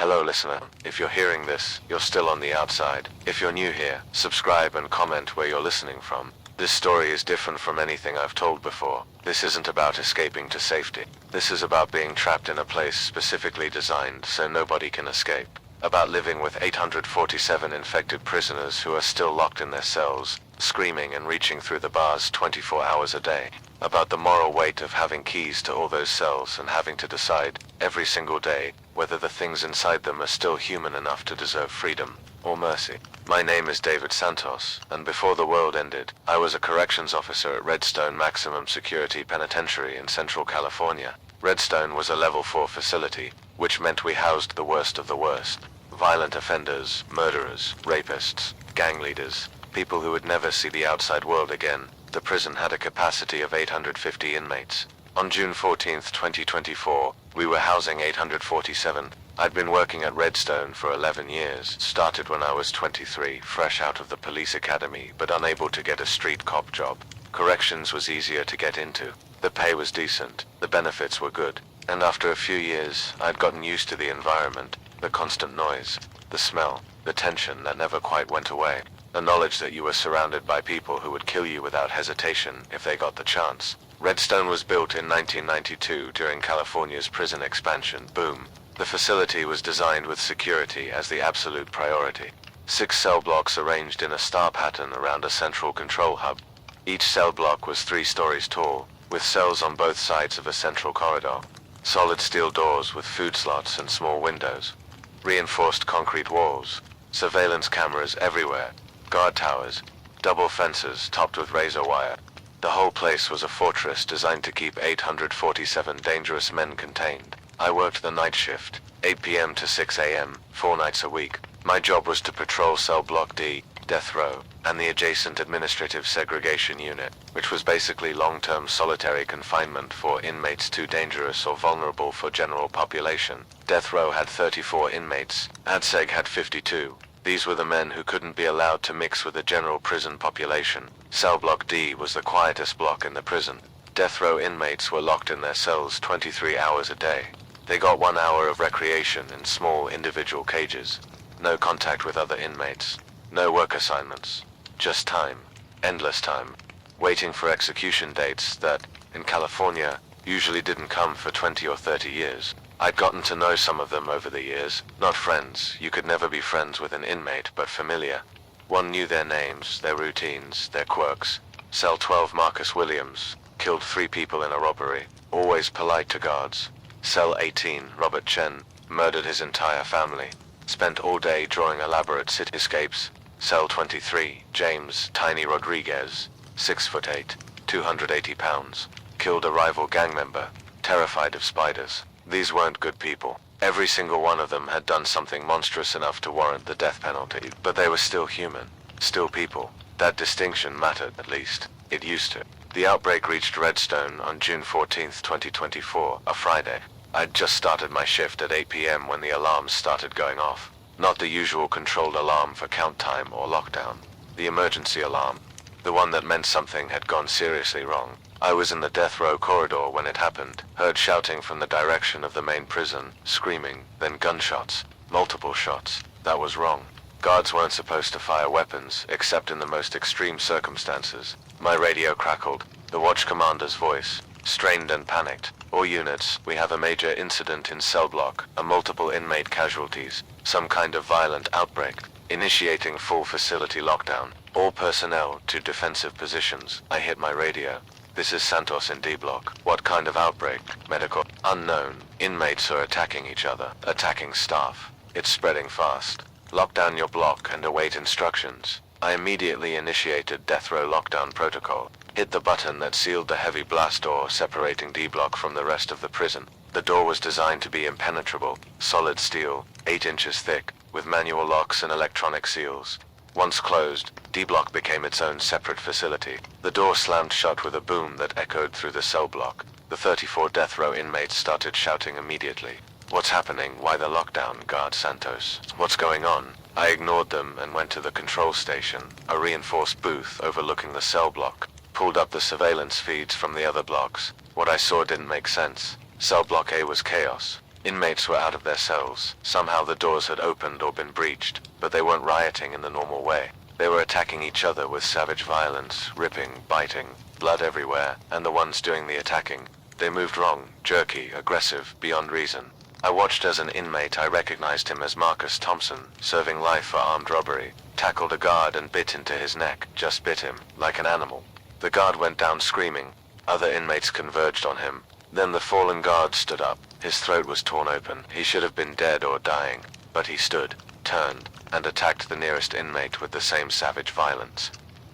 Hello listener, if you're hearing this, you're still on the outside. If you're new here, subscribe and comment where you're listening from. This story is different from anything I've told before. This isn't about escaping to safety. This is about being trapped in a place specifically designed so nobody can escape. About living with 847 infected prisoners who are still locked in their cells, screaming and reaching through the bars 24 hours a day. About the moral weight of having keys to all those cells and having to decide, every single day, whether the things inside them are still human enough to deserve freedom or mercy. My name is David Santos, and before the world ended, I was a corrections officer at Redstone Maximum Security Penitentiary in Central California. Redstone was a level 4 facility, which meant we housed the worst of the worst. Violent offenders, murderers, rapists, gang leaders, people who would never see the outside world again. The prison had a capacity of 850 inmates. On June 14, 2024, we were housing 847. I'd been working at Redstone for 11 years, started when I was 23, fresh out of the police academy, but unable to get a street cop job. Corrections was easier to get into. The pay was decent, the benefits were good, and after a few years, I'd gotten used to the environment, the constant noise, the smell, the tension that never quite went away. The knowledge that you were surrounded by people who would kill you without hesitation if they got the chance. Redstone was built in 1992 during California's prison expansion boom. The facility was designed with security as the absolute priority. 6 cell blocks arranged in a star pattern around a central control hub. Each cell block was 3 stories tall, with cells on both sides of a central corridor. Solid steel doors with food slots and small windows. Reinforced concrete walls. Surveillance cameras everywhere. Guard towers. Double fences topped with razor wire. The whole place was a fortress designed to keep 847 dangerous men contained. I worked the night shift, 8 p.m. to 6 a.m., 4 nights a week. My job was to patrol cell block D, death row, and the adjacent administrative segregation unit, which was basically long-term solitary confinement for inmates too dangerous or vulnerable for general population. Death row had 34 inmates, ADSEG had 52. These were the men who couldn't be allowed to mix with the general prison population. Cell block D was the quietest block in the prison. Death row inmates were locked in their cells 23 hours a day. They got 1 hour of recreation in small individual cages. No contact with other inmates. No work assignments. Just time. Endless time. Waiting for execution dates that, in California, usually didn't come for 20 or 30 years. I'd gotten to know some of them over the years. Not friends, you could never be friends with an inmate, but familiar. One knew their names, their routines, their quirks. Cell 12 Marcus Williams, killed 3 people in a robbery, always polite to guards. Cell 18 Robert Chen, murdered his entire family. Spent all day drawing elaborate cityscapes. Cell 23 James Tiny Rodriguez, 6'8", 280 pounds, killed a rival gang member, terrified of spiders. These weren't good people. Every single one of them had done something monstrous enough to warrant the death penalty, but they were still human, still people. That distinction mattered, at least. It used to. The outbreak reached Redstone on June 14, 2024, a Friday. I'd just started my shift at 8 p.m. when the alarms started going off. Not the usual controlled alarm for count time or lockdown. The emergency alarm. The one that meant something had gone seriously wrong. I was in the death row corridor when it happened, heard shouting from the direction of the main prison, screaming, then gunshots. Multiple shots. That was wrong. Guards weren't supposed to fire weapons, except in the most extreme circumstances. My radio crackled. The watch commander's voice, strained and panicked. All units, we have a major incident in cell block, a multiple inmate casualties, some kind of violent outbreak. Initiating full facility lockdown. All personnel to defensive positions. I hit my radio. This is Santos in D block. What kind of outbreak? Medical. Unknown. Inmates are attacking each other, attacking staff. It's spreading fast. Lock down your block and await instructions. I immediately initiated death row lockdown protocol. Hit the button that sealed the heavy blast door separating D block from the rest of the prison. The door was designed to be impenetrable, solid steel, 8 inches thick, with manual locks and electronic seals. Once closed, D block became its own separate facility. The door slammed shut with a boom that echoed through the cell block. The 34 death row inmates started shouting immediately. What's happening? Why the lockdown, Guard Santos? What's going on? I ignored them and went to the control station, a reinforced booth overlooking the cell block. Pulled up the surveillance feeds from the other blocks. What I saw didn't make sense. Cell block A was chaos. Inmates were out of their cells. Somehow the doors had opened or been breached, but they weren't rioting in the normal way. They were attacking each other with savage violence, ripping, biting, blood everywhere, and the ones doing the attacking. They moved wrong, jerky, aggressive, beyond reason. I watched as an inmate. I recognized him as Marcus Thompson, serving life for armed robbery, tackled a guard and bit into his neck, just bit him, like an animal. The guard went down screaming. Other inmates converged on him. Then the fallen guard stood up. His throat was torn open. He should have been dead or dying, but he stood, turned, and attacked the nearest inmate with the same savage violence.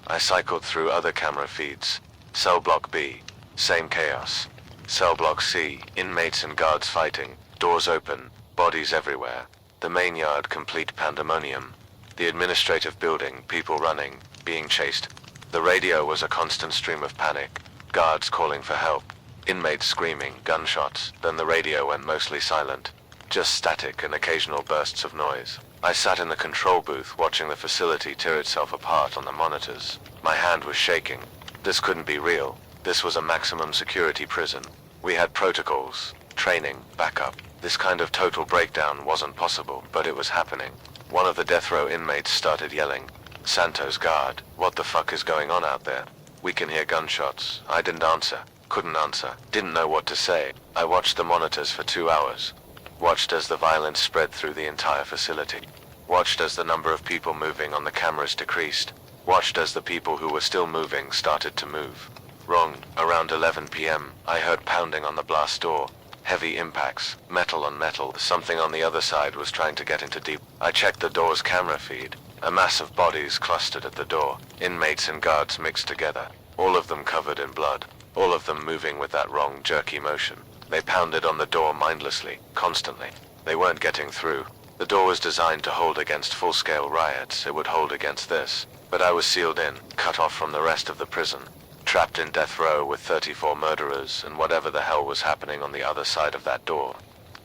I cycled through other camera feeds. Cell block B, same chaos. Cell block C, inmates and guards fighting, doors open, bodies everywhere. The main yard, complete pandemonium. The administrative building, people running, being chased. The radio was a constant stream of panic. Guards calling for help. Inmates screaming, gunshots. Then the radio went mostly silent. Just static and occasional bursts of noise. I sat in the control booth watching the facility tear itself apart on the monitors. My hand was shaking. This couldn't be real. This was a maximum security prison. We had protocols, training, backup. This kind of total breakdown wasn't possible, but it was happening. One of the death row inmates started yelling, "Santos guard, what the fuck is going on out there? We can hear gunshots." I didn't answer. Couldn't answer. Didn't know what to say. I watched the monitors for 2 hours. Watched as the violence spread through the entire facility. Watched as the number of people moving on the cameras decreased. Watched as the people who were still moving started to move. Wrong. Around 11 p.m., I heard pounding on the blast door. Heavy impacts, metal on metal. Something on the other side was trying to get into deep. I checked the door's camera feed. A mass of bodies clustered at the door. Inmates and guards mixed together. All of them covered in blood. All of them moving with that wrong, jerky motion. They pounded on the door mindlessly, constantly. They weren't getting through. The door was designed to hold against full-scale riots. It would hold against this. But I was sealed in, cut off from the rest of the prison. Trapped in death row with 34 murderers and whatever the hell was happening on the other side of that door.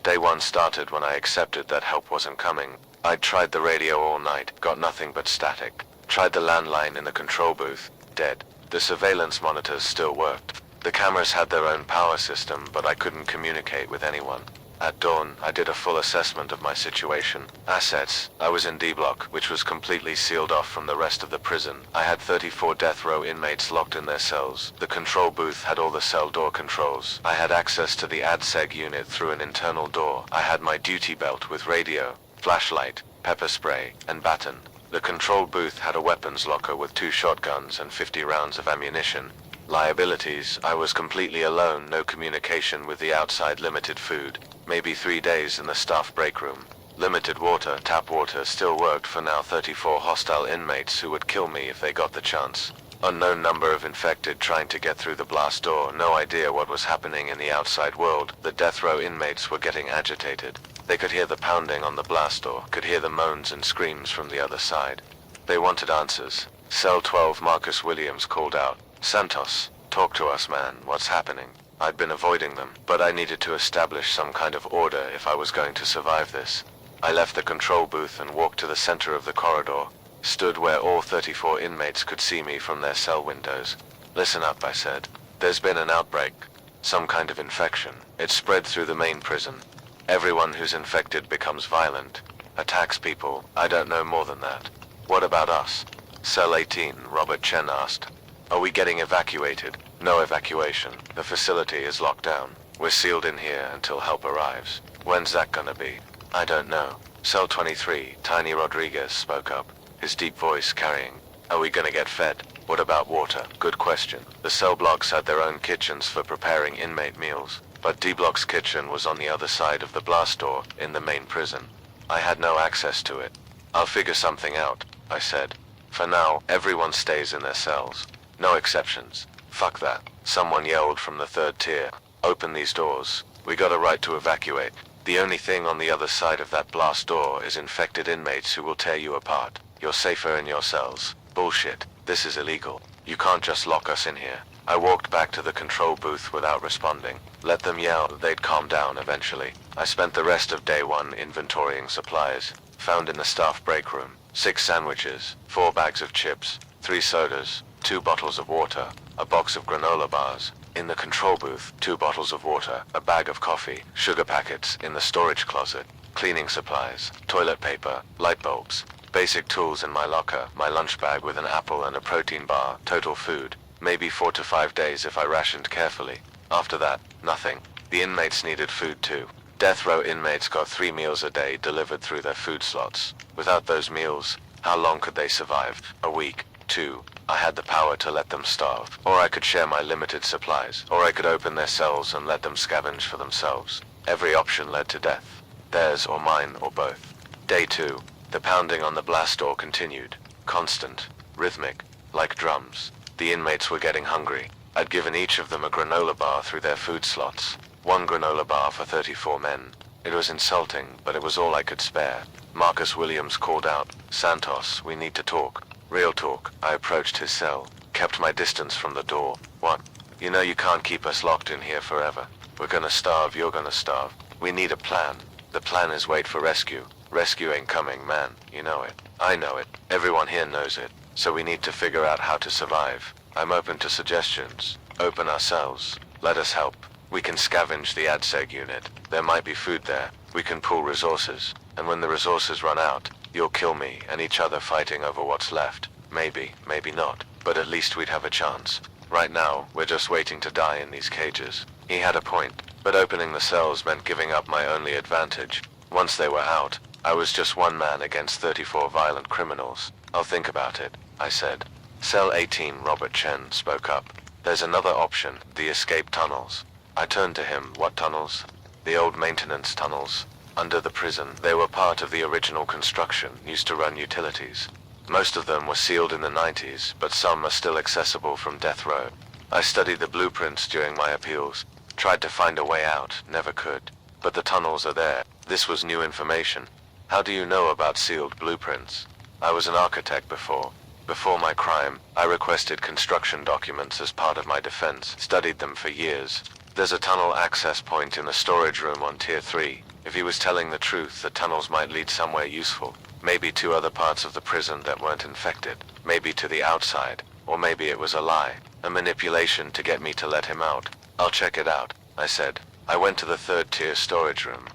Day one started when I accepted that help wasn't coming. I'd tried the radio all night, got nothing but static. Tried the landline in the control booth, dead. The surveillance monitors still worked. The cameras had their own power system, but I couldn't communicate with anyone. At dawn, I did a full assessment of my situation. Assets. I was in D block, which was completely sealed off from the rest of the prison. I had 34 death row inmates locked in their cells. The control booth had all the cell door controls. I had access to the ADSEG unit through an internal door. I had my duty belt with radio, flashlight, pepper spray, and baton. The control booth had a weapons locker with 2 shotguns and 50 rounds of ammunition. Liabilities. I was completely alone, no communication with the outside, limited food. Maybe 3 days in the staff break room. Limited water, tap water still worked for now. 34 hostile inmates who would kill me if they got the chance. Unknown number of infected trying to get through the blast door. No idea what was happening in the outside world. The death row inmates were getting agitated. They could hear the pounding on the blast door, could hear the moans and screams from the other side. They wanted answers. Cell 12 Marcus Williams called out, "Santos, talk to us, man, what's happening?" I'd been avoiding them, but I needed to establish some kind of order if I was going to survive this. I left the control booth and walked to the center of the corridor, stood where all 34 inmates could see me from their cell windows. "Listen up," I said. "There's been an outbreak. Some kind of infection. It's spread through the main prison. Everyone who's infected becomes violent, attacks people. I don't know more than that." "What about us?" Cell 18, Robert Chen asked. "Are we getting evacuated?" "No evacuation. The facility is locked down. We're sealed in here until help arrives." "When's that gonna be?" "I don't know." Cell 23, Tiny Rodriguez spoke up, his deep voice carrying. "Are we gonna get fed?" "What about water?" "Good question." The cell blocks had their own kitchens for preparing inmate meals, but D block's kitchen was on the other side of the blast door in the main prison. I had no access to it. "I'll figure something out," I said. "For now, everyone stays in their cells. No exceptions." "Fuck that," someone yelled from the 3rd tier. "Open these doors. We got a right to evacuate. The only thing on the other side of that blast door is infected inmates who will tear you apart. You're safer in your cells." "Bullshit. This is illegal. You can't just lock us in here." I walked back to the control booth without responding. Let them yell, they'd calm down eventually. I spent the rest of day one inventorying supplies, found in the staff break room. 6 sandwiches, 4 bags of chips, 3 sodas, 2 bottles of water, a box of granola bars. In the control booth, 2 bottles of water, a bag of coffee, sugar packets in the storage closet, cleaning supplies, toilet paper, light bulbs, basic tools in my locker, my lunch bag with an apple and a protein bar, total food, maybe 4 to 5 days if I rationed carefully. After that, nothing. The inmates needed food too. Death row inmates got 3 meals a day delivered through their food slots. Without those meals, how long could they survive? A week? 2? I had the power to let them starve, or I could share my limited supplies, or I could open their cells and let them scavenge for themselves. Every option led to death. Theirs or mine or both. Day 2. The pounding on the blast door continued. Constant. Rhythmic. Like drums. The inmates were getting hungry. I'd given each of them a granola bar through their food slots. 1 granola bar for 34 men. It was insulting, but it was all I could spare. Marcus Williams called out, "Santos, we need to talk." Real talk. I approached his cell, kept my distance from the door. "What? You know you can't keep us locked in here forever. We're gonna starve, you're gonna starve. We need a plan. The plan is wait for rescue. Rescue ain't coming, man. You know it. I know it. Everyone here knows it. So we need to figure out how to survive. I'm open to suggestions. Open ourselves. Let us help. We can scavenge the ADSEG unit. There might be food there. We can pool resources. And when the resources run out, you'll kill me and each other fighting over what's left. Maybe, maybe not. But at least we'd have a chance. Right now, we're just waiting to die in these cages." He had a point, but opening the cells meant giving up my only advantage. Once they were out, I was just one man against 34 violent criminals. "I'll think about it," I said. Cell 18, Robert Chen spoke up. "There's another option, the escape tunnels." I turned to him. "What tunnels?" "The old maintenance tunnels. Under the prison. They were part of the original construction, used to run utilities. Most of them were sealed in the 90s, but some are still accessible from death row. I studied the blueprints during my appeals. Tried to find a way out, never could. But the tunnels are there. This was new information. "How do you know about sealed blueprints?" "I was an architect before. Before my crime, I requested construction documents as part of my defense, studied them for years. There's a tunnel access point in the storage room on Tier 3. If he was telling the truth, the tunnels might lead somewhere useful. Maybe to other parts of the prison that weren't infected. Maybe to the outside. Or maybe it was a lie. A manipulation to get me to let him out. I'll check it out," I said. I went to the 3rd-tier storage room.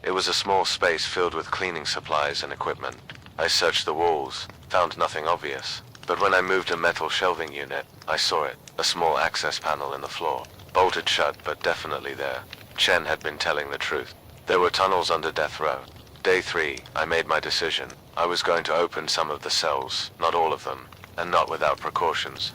It was a small space filled with cleaning supplies and equipment. I searched the walls, found nothing obvious. But when I moved a metal shelving unit, I saw it. A small access panel in the floor. Bolted shut, but definitely there. Chen had been telling the truth. There were tunnels under death row. Day 3, I made my decision. I was going to open some of the cells, not all of them, and not without precautions.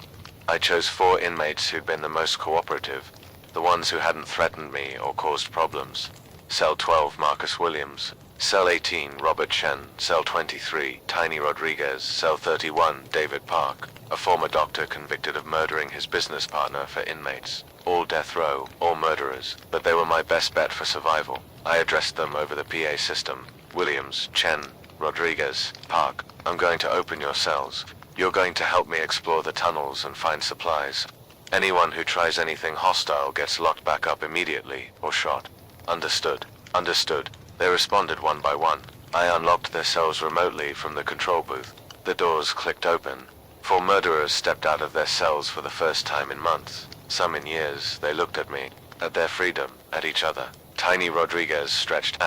I chose 4 inmates who'd been the most cooperative, the ones who hadn't threatened me or caused problems. Cell 12, Marcus Williams. Cell 18, Robert Chen. Cell 23, Tiny Rodriguez. Cell 31, David Park, a former doctor convicted of murdering his business partner for inmates. All death row, all murderers, but they were my best bet for survival. I addressed them over the PA system. "Williams, Chen, Rodriguez, Park, I'm going to open your cells. You're going to help me explore the tunnels and find supplies. Anyone who tries anything hostile gets locked back up immediately, or shot." "Understood." "Understood." They responded one by one. I unlocked their cells remotely from the control booth. The doors clicked open. 4 murderers stepped out of their cells for the first time in months. Some in years. They looked at me, at their freedom, at each other. Tiny Rodriguez stretched.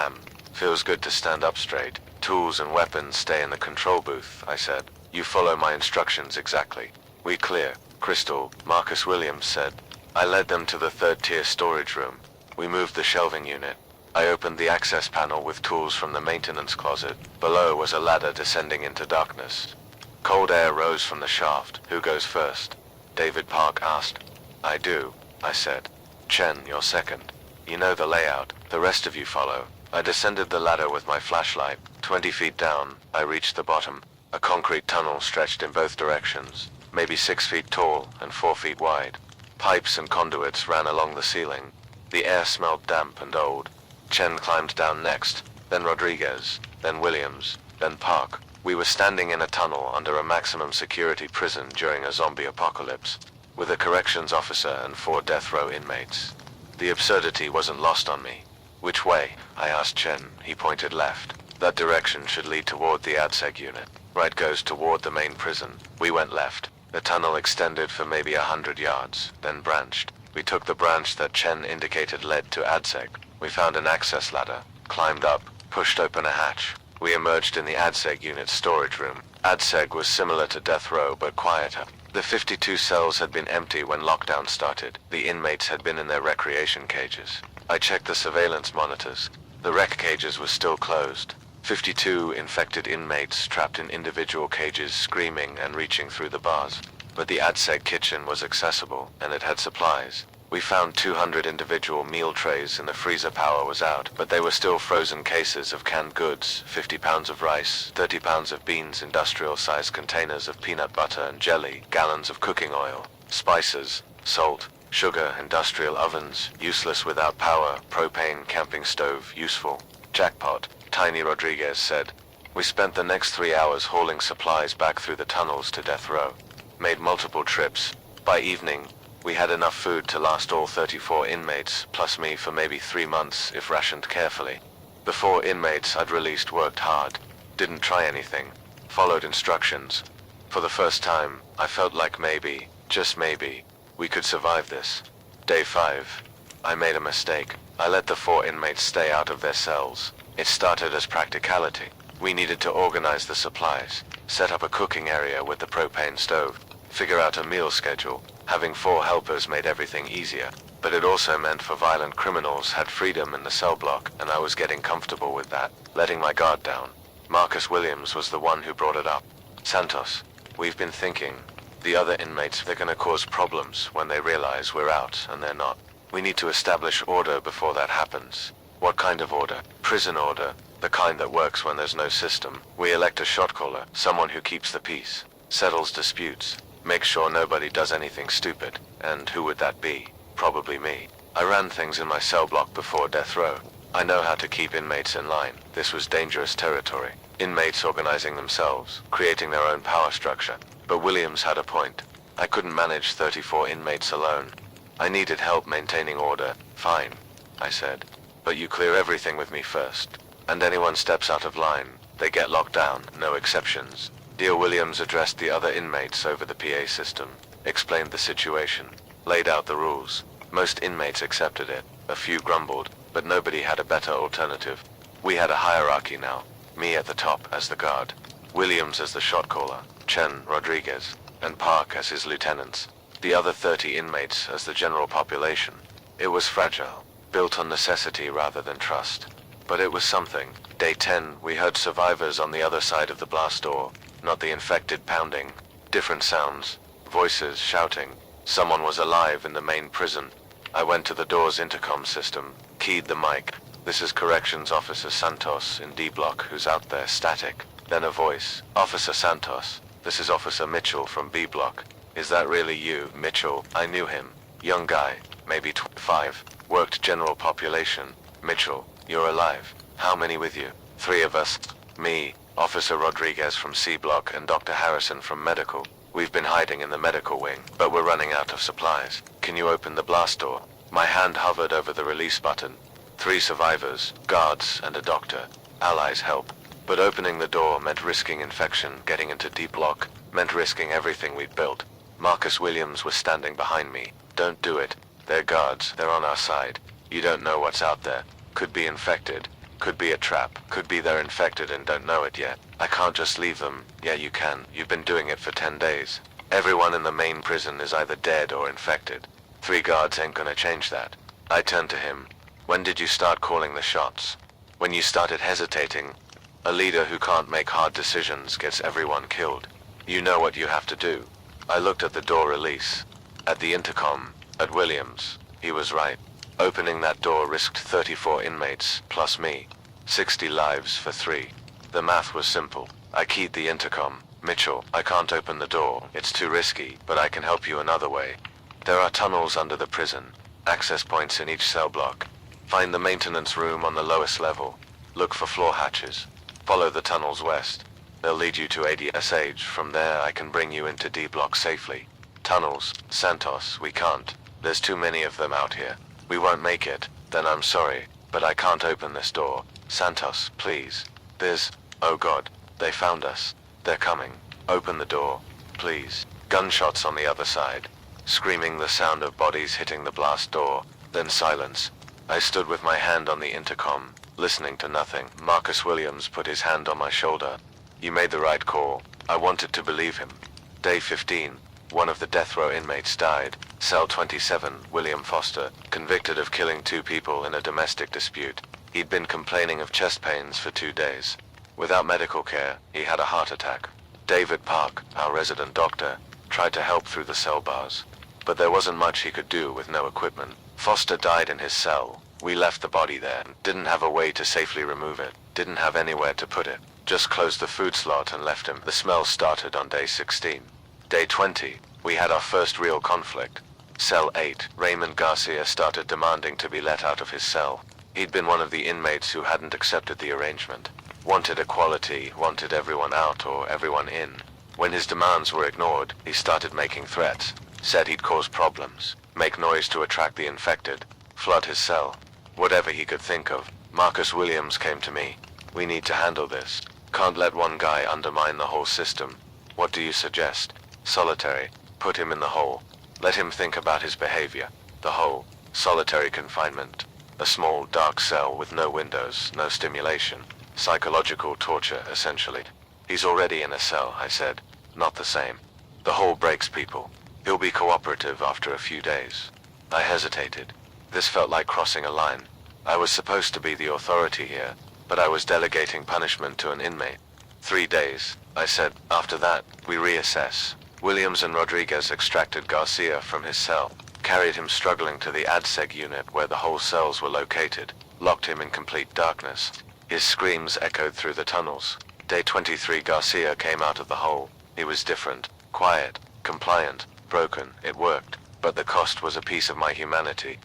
Feels good to stand up straight. Tools and weapons stay in the control booth," I said. "You follow my instructions exactly." "We clear." "Crystal," Marcus Williams said. I led them to the 3rd-tier storage room. We moved the shelving unit. I opened the access panel with tools from the maintenance closet. Below was a ladder descending into darkness. Cold air rose from the shaft. "Who goes first?" David Park asked. "I do," I said. "Chen, you're second. You know the layout. The rest of you follow." I descended the ladder with my flashlight. 20 feet down, I reached the bottom. A concrete tunnel stretched in both directions, maybe 6 feet tall and 4 feet wide. Pipes and conduits ran along the ceiling. The air smelled damp and old. Chen climbed down next, then Rodriguez, then Williams, then Park. We were standing in a tunnel under a maximum security prison during a zombie apocalypse, with a corrections officer and 4 death row inmates. The absurdity wasn't lost on me. "Which way?" I asked Chen. He pointed left. "That direction should lead toward the ADSEG unit. Right goes toward the main prison." We went left. The tunnel extended for maybe 100 yards, then branched. We took the branch that Chen indicated led to ADSEG. We found an access ladder, climbed up, pushed open a hatch. We emerged in the ADSEG unit's storage room. ADSEG was similar to death row but quieter. The 52 cells had been empty when lockdown started. The inmates had been in their recreation cages. I checked the surveillance monitors. The rec cages were still closed. 52 infected inmates trapped in individual cages screaming and reaching through the bars. But the ADSEG kitchen was accessible, and it had supplies. We found 200 individual meal trays and the freezer power was out, but they were still frozen cases of canned goods, 50 pounds of rice, 30 pounds of beans, industrial-sized containers of peanut butter and jelly, gallons of cooking oil, spices, salt, sugar, industrial ovens, useless without power, propane camping stove, useful. Jackpot, Tiny Rodriguez said. We spent the next 3 hours hauling supplies back through the tunnels to death row. Made multiple trips. By evening, we had enough food to last all 34 inmates, plus me for maybe 3 months if rationed carefully. The 4 inmates I'd released worked hard, didn't try anything, followed instructions. For the first time, I felt like maybe, just maybe, we could survive this. Day 5. I made a mistake. I let the 4 inmates stay out of their cells. It started as practicality. We needed to organize the supplies, set up a cooking area with the propane stove, figure out a meal schedule. Having 4 helpers made everything easier, but it also meant for violent criminals had freedom in the cell block, and I was getting comfortable with that, letting my guard down. Marcus Williams was the one who brought it up. Santos, we've been thinking, the other inmates, they're gonna cause problems when they realize we're out and they're not. We need to establish order before that happens. What kind of order? Prison order, the kind that works when there's no system. We elect a shot caller, someone who keeps the peace, settles disputes, makes sure nobody does anything stupid. And who would that be? Probably me. I ran things in my cell block before death row. I know how to keep inmates in line. This was dangerous territory. Inmates organizing themselves, creating their own power structure. But Williams had a point. I couldn't manage 34 inmates alone. I needed help maintaining order. Fine, I said. But you clear everything with me first. And anyone steps out of line, they get locked down, no exceptions. Dear Williams addressed the other inmates over the PA system, explained the situation, laid out the rules. Most inmates accepted it. A few grumbled, but nobody had a better alternative. We had a hierarchy now. Me at the top as the guard, Williams as the shot caller, Chen, Rodriguez, and Park as his lieutenants. The other 30 inmates as the general population. It was fragile, built on necessity rather than trust. But it was something. Day 10, we heard survivors on the other side of the blast door. Not the infected pounding. Different sounds. Voices shouting. Someone was alive in the main prison. I went to the door's intercom system, keyed the mic. This is Corrections Officer Santos in D Block who's out there, static. Then a voice. Officer Santos. This is Officer Mitchell from B Block. Is that really you, Mitchell? I knew him. Young guy, maybe 25. Worked general population. Mitchell, you're alive. How many with you? 3 of us. Me, Officer Rodriguez from C Block and Dr. Harrison from Medical. We've been hiding in the medical wing, but we're running out of supplies. Can you open the blast door? My hand hovered over the release button. 3 survivors, guards, and a doctor. Allies help. But opening the door meant risking infection, getting into D Block, meant risking everything we'd built. Marcus Williams was standing behind me. Don't do it. They're guards, they're on our side. You don't know what's out there. Could be infected. Could be a trap. Could be they're infected and don't know it yet. I can't just leave them. Yeah, you can. You've been doing it for 10 days. Everyone in the main prison is either dead or infected. 3 guards ain't gonna change that. I turned to him. When did you start calling the shots? When you started hesitating. A leader who can't make hard decisions gets everyone killed. You know what you have to do. I looked at the door release. At the intercom. At Williams. He was right. Opening that door risked 34 inmates, plus me. 60 lives for 3. The math was simple. I keyed the intercom. Mitchell, I can't open the door. It's too risky, but I can help you another way. There are tunnels under the prison. Access points in each cell block. Find the maintenance room on the lowest level. Look for floor hatches. Follow the tunnels west. They'll lead you to ADSH. From there I can bring you into D Block safely. Tunnels, Santos, we can't. There's too many of them out here. We won't make it. Then I'm sorry, but I can't open this door. Santos, please. Oh God, they found us. They're coming. Open the door, please. Gunshots on the other side. screaming, the sound of bodies hitting the blast door, then silence. I stood with my hand on the intercom, listening to nothing. Marcus Williams put his hand on my shoulder. "You made the right call." I wanted to believe him. Day 15, one of the death row inmates died. Cell 27, William Foster, convicted of killing 2 people in a domestic dispute. He'd been complaining of chest pains for 2 days. Without medical care, he had a heart attack. David Park, our resident doctor, tried to help through the cell bars, but there wasn't much he could do with no equipment. Foster died in his cell. We left the body there, didn't have a way to safely remove it, didn't have anywhere to put it, just closed the food slot and left him. The smell started on day 16. Day 20, we had our first real conflict. Cell 8, Raymond Garcia started demanding to be let out of his cell. He'd been one of the inmates who hadn't accepted the arrangement. Wanted equality, wanted everyone out or everyone in. When his demands were ignored, he started making threats. Said he'd cause problems, make noise to attract the infected, flood his cell. Whatever he could think of. Marcus Williams came to me. "We need to handle this. Can't let one guy undermine the whole system. What do you suggest?" "Solitary. Put him in the hole. Let him think about his behavior." The hole. Solitary confinement. A small, dark cell with no windows, no stimulation. Psychological torture, essentially. "He's already in a cell," I said. "Not the same. The hole breaks people. He'll be cooperative after a few days." I hesitated. This felt like crossing a line. I was supposed to be the authority here, but I was delegating punishment to an inmate. 3 days, I said. After that, we reassess. Williams and Rodriguez extracted Garcia from his cell, carried him struggling to the ADSEG unit where the whole cells were located, locked him in complete darkness. His screams echoed through the tunnels. Day 23, Garcia came out of the hole. He was different, quiet, compliant, broken. It worked, but the cost was a piece of my humanity.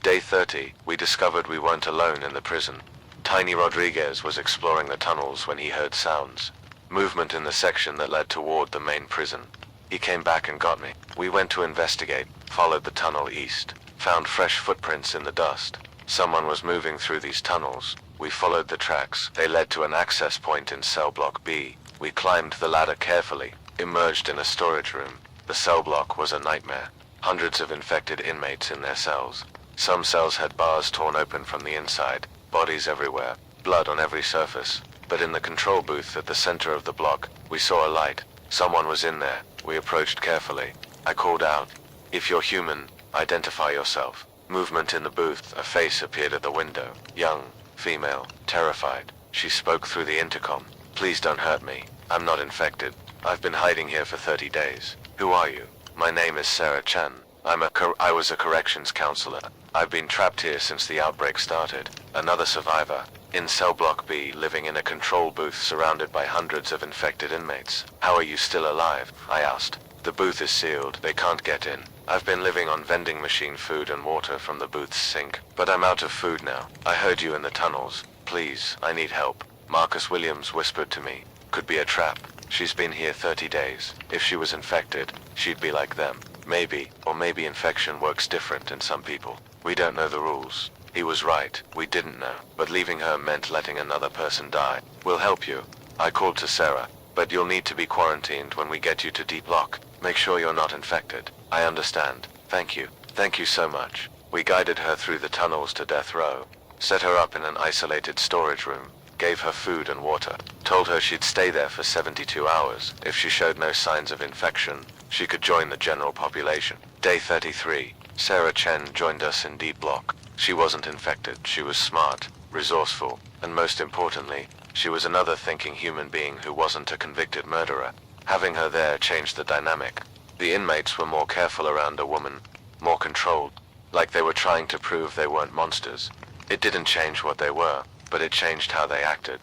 Day 30, we discovered we weren't alone in the prison. Tiny Rodriguez was exploring the tunnels when he heard sounds. Movement in the section that led toward the main prison. He came back and got me. We went to investigate, followed the tunnel east, found fresh footprints in the dust. Someone was moving through these tunnels. We followed the tracks. They led to an access point in cell block B. We climbed the ladder carefully, emerged in a storage room. The cell block was a nightmare. Hundreds of infected inmates in their cells. Some cells had bars torn open from the inside, bodies everywhere, blood on every surface. But in the control booth at the center of the block, we saw a light. Someone was in there. We approached carefully. I called out, "If you're human, identify yourself." Movement in the booth. A face appeared at the window. Young, female, terrified. She spoke through the intercom. "Please don't hurt me. I'm not infected. I've been hiding here for 30 days. Who are you?" "My name is Sarah Chen. I was a corrections counselor. I've been trapped here since the outbreak started. Another survivor. In cell block B, living in a control booth surrounded by hundreds of infected inmates. How are you still alive?" I asked. "The booth is sealed. They can't get in. I've been living on vending machine food and water from the booth's sink. But I'm out of food now. I heard you in the tunnels. Please, I need help." Marcus Williams whispered to me. "Could be a trap. She's been here 30 days. If she was infected, she'd be like them. Maybe, or maybe infection works different in some people. We don't know the rules." He was right. We didn't know. But leaving her meant letting another person die. "We'll help you." I called to Sarah. "But you'll need to be quarantined when we get you to Deep Lock. Make sure you're not infected." "I understand. Thank you. Thank you so much." We guided her through the tunnels to death row. Set her up in an isolated storage room. Gave her food and water. Told her she'd stay there for 72 hours. If she showed no signs of infection, she could join the general population. Day 33. Sarah Chen joined us in Deep Block. She wasn't infected. She was smart, resourceful, and most importantly, she was another thinking human being who wasn't a convicted murderer. Having her there changed the dynamic. The inmates were more careful around a woman, more controlled, like they were trying to prove they weren't monsters. It didn't change what they were, but it changed how they acted.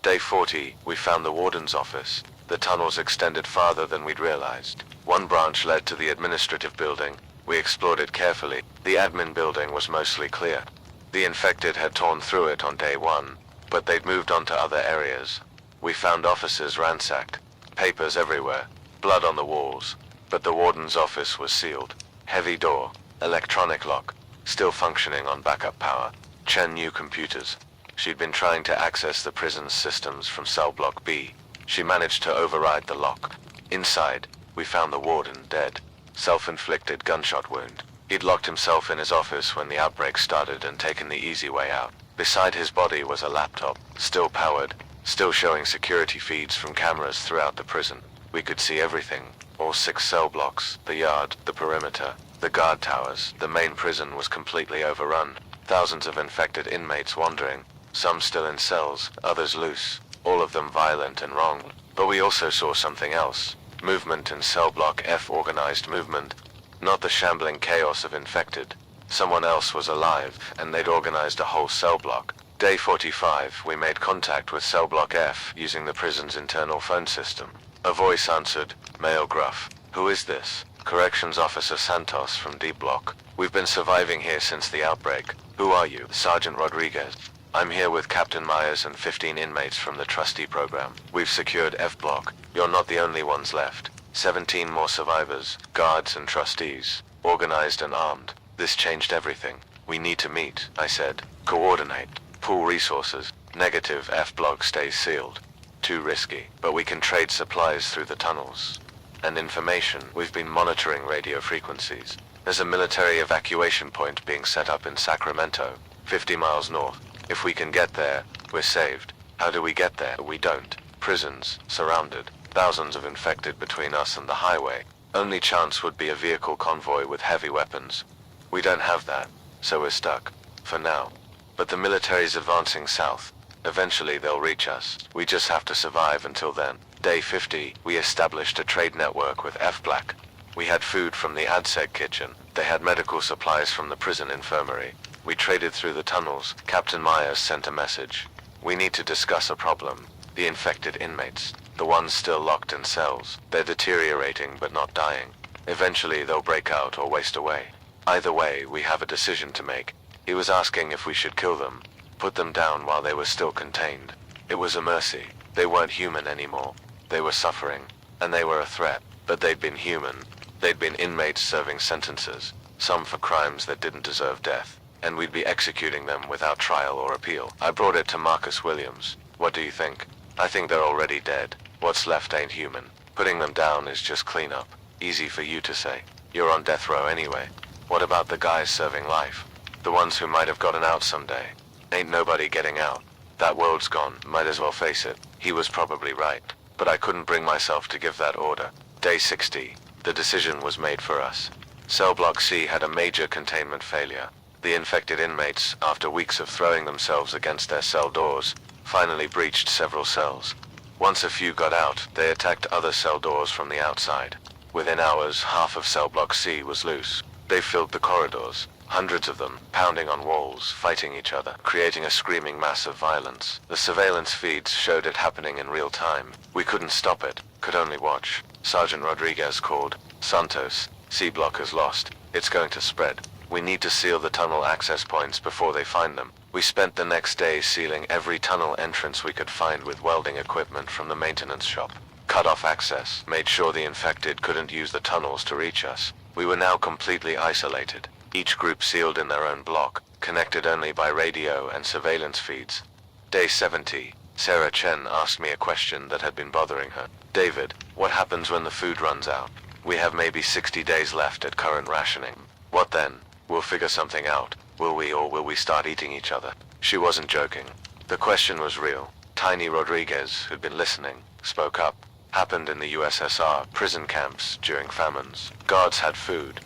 Day 40, we found the warden's office. The tunnels extended farther than we'd realized. One branch led to the administrative building. We explored it carefully. The admin building was mostly clear. The infected had torn through it on day 1, but they'd moved on to other areas. We found offices ransacked, papers everywhere, blood on the walls, but the warden's office was sealed. Heavy door, electronic lock, still functioning on backup power. Chen knew computers. She'd been trying to access the prison's systems from cell block B. She managed to override the lock. Inside, we found the warden dead. Self-inflicted gunshot wound. He'd locked himself in his office when the outbreak started and taken the easy way out. Beside his body was a laptop, still powered, still showing security feeds from cameras throughout the prison. We could see everything. All 6 cell blocks, the yard, the perimeter, the guard towers. The main prison was completely overrun. Thousands of infected inmates wandering, some still in cells, others loose, all of them violent and wrong. But we also saw something else. Movement in cell block F, organized movement. Not the shambling chaos of infected. Someone else was alive, and they'd organized a whole cell block. Day 45, we made contact with cell block F using the prison's internal phone system. A voice answered, male gruff. Who is this? Corrections Officer Santos from D Block. We've been surviving here since the outbreak. Who are you? Sergeant Rodriguez. I'm here with Captain Myers and 15 inmates from the trustee program. We've secured F Block. You're not the only ones left. 17 more survivors, guards and trustees, organized and armed. This changed everything. We need to meet, I said. Coordinate. Pool resources. Negative, F Block stays sealed. Too risky, but we can trade supplies through the tunnels. And information. We've been monitoring radio frequencies. There's a military evacuation point being set up in Sacramento, 50 miles north. If we can get there, we're saved. How do we get there? We don't. Prisons, surrounded. Thousands of infected between us and the highway. Only chance would be a vehicle convoy with heavy weapons. We don't have that, so we're stuck. For now. But the military's advancing south. Eventually they'll reach us. We just have to survive until then. Day 50, we established a trade network with F Black. We had food from the ADSEG kitchen. They had medical supplies from the prison infirmary. We traded through the tunnels. Captain Myers sent a message. We need to discuss a problem. The infected inmates. The ones still locked in cells. They're deteriorating but not dying. Eventually they'll break out or waste away. Either way, we have a decision to make. He was asking if we should kill them. Put them down while they were still contained. It was a mercy. They weren't human anymore. They were suffering. And they were a threat. But they'd been human. They'd been inmates serving sentences. Some for crimes that didn't deserve death. And we'd be executing them without trial or appeal. I brought it to Marcus Williams. What do you think? I think they're already dead. What's left ain't human. Putting them down is just cleanup. Easy for you to say. You're on death row anyway. What about the guys serving life? The ones who might have gotten out someday. Ain't nobody getting out. That world's gone, might as well face it. He was probably right. But I couldn't bring myself to give that order. Day 60. The decision was made for us. Cell Block C had a major containment failure. The infected inmates, after weeks of throwing themselves against their cell doors, finally breached several cells. Once a few got out, they attacked other cell doors from the outside. Within hours, half of Cell Block C was loose. They filled the corridors, hundreds of them, pounding on walls, fighting each other, creating a screaming mass of violence. The surveillance feeds showed it happening in real time. We couldn't stop it, could only watch. Sergeant Rodriguez called. Santos, C Block is lost. It's going to spread. We need to seal the tunnel access points before they find them. We spent the next day sealing every tunnel entrance we could find with welding equipment from the maintenance shop. Cut off access, made sure the infected couldn't use the tunnels to reach us. We were now completely isolated. Each group sealed in their own block, connected only by radio and surveillance feeds. Day 70. Sarah Chen asked me a question that had been bothering her. David, what happens when the food runs out? We have maybe 60 days left at current rationing. What then? We'll figure something out. Will we, or will we start eating each other? She wasn't joking. The question was real. Tiny Rodriguez, who'd been listening, spoke up. Happened in the USSR, prison camps during famines. Guards had food.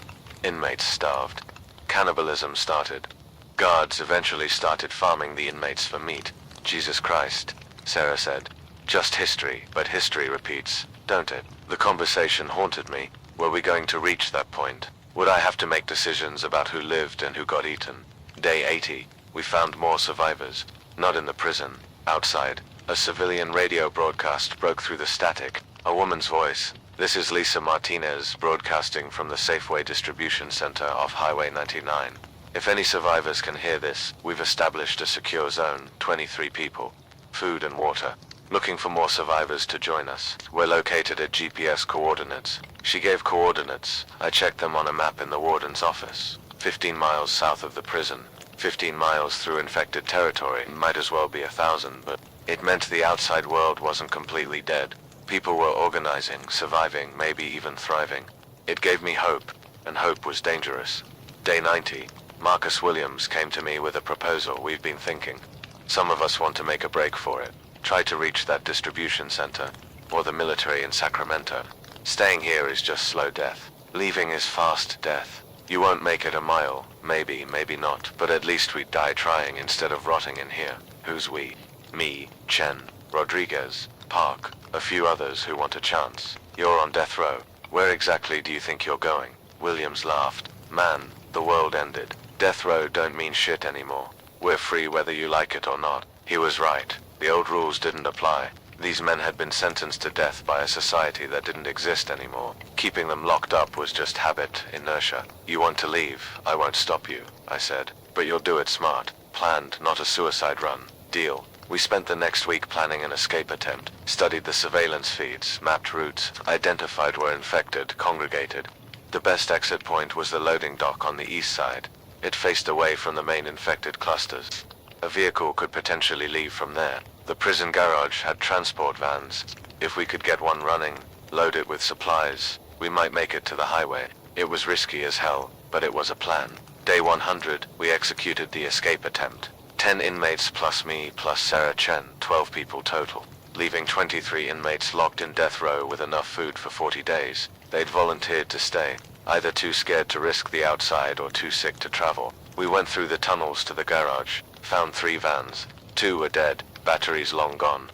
Inmates starved. Cannibalism started. Guards eventually started farming the inmates for meat. Jesus Christ, Sarah said. Just history, but history repeats, don't it? The conversation haunted me. Were we going to reach that point? Would I have to make decisions about who lived and who got eaten? Day 80. We found more survivors. Not in the prison. Outside. A civilian radio broadcast broke through the static. A woman's voice. This is Lisa Martinez, broadcasting from the Safeway Distribution Center off Highway 99. If any survivors can hear this, we've established a secure zone, 23 people. Food and water. Looking for more survivors to join us. We're located at GPS coordinates. She gave coordinates. I checked them on a map in the warden's office. 15 miles south of the prison. 15 miles through infected territory. Might as well be 1,000, but it meant the outside world wasn't completely dead. People were organizing, surviving, maybe even thriving. It gave me hope, and hope was dangerous. Day 90, Marcus Williams came to me with a proposal we've been thinking. Some of us want to make a break for it. Try to reach that distribution center, or the military in Sacramento. Staying here is just slow death. Leaving is fast death. You won't make it a mile, maybe, maybe not, but at least we'd die trying instead of rotting in here. Who's we? Me, Chen, Rodriguez, Park, a few others who want a chance. You're on death row. Where exactly do you think you're going? Williams laughed. Man, the world ended. Death row don't mean shit anymore. We're free whether you like it or not. He was right. The old rules didn't apply. These men had been sentenced to death by a society that didn't exist anymore. Keeping them locked up was just habit, inertia. You want to leave, I won't stop you, I said. But you'll do it smart. Planned, not a suicide run. Deal. We spent the next week planning an escape attempt, studied the surveillance feeds, mapped routes, identified where infected congregated. The best exit point was the loading dock on the east side. It faced away from the main infected clusters. A vehicle could potentially leave from there. The prison garage had transport vans. If we could get one running, load it with supplies, we might make it to the highway. It was risky as hell, but it was a plan. Day 100, we executed the escape attempt. 10 inmates plus me plus Sarah Chen, 12 people total. Leaving 23 inmates locked in death row with enough food for 40 days. They'd volunteered to stay, either too scared to risk the outside or too sick to travel. We went through the tunnels to the garage, found 3 vans. 2 were dead, batteries long gone.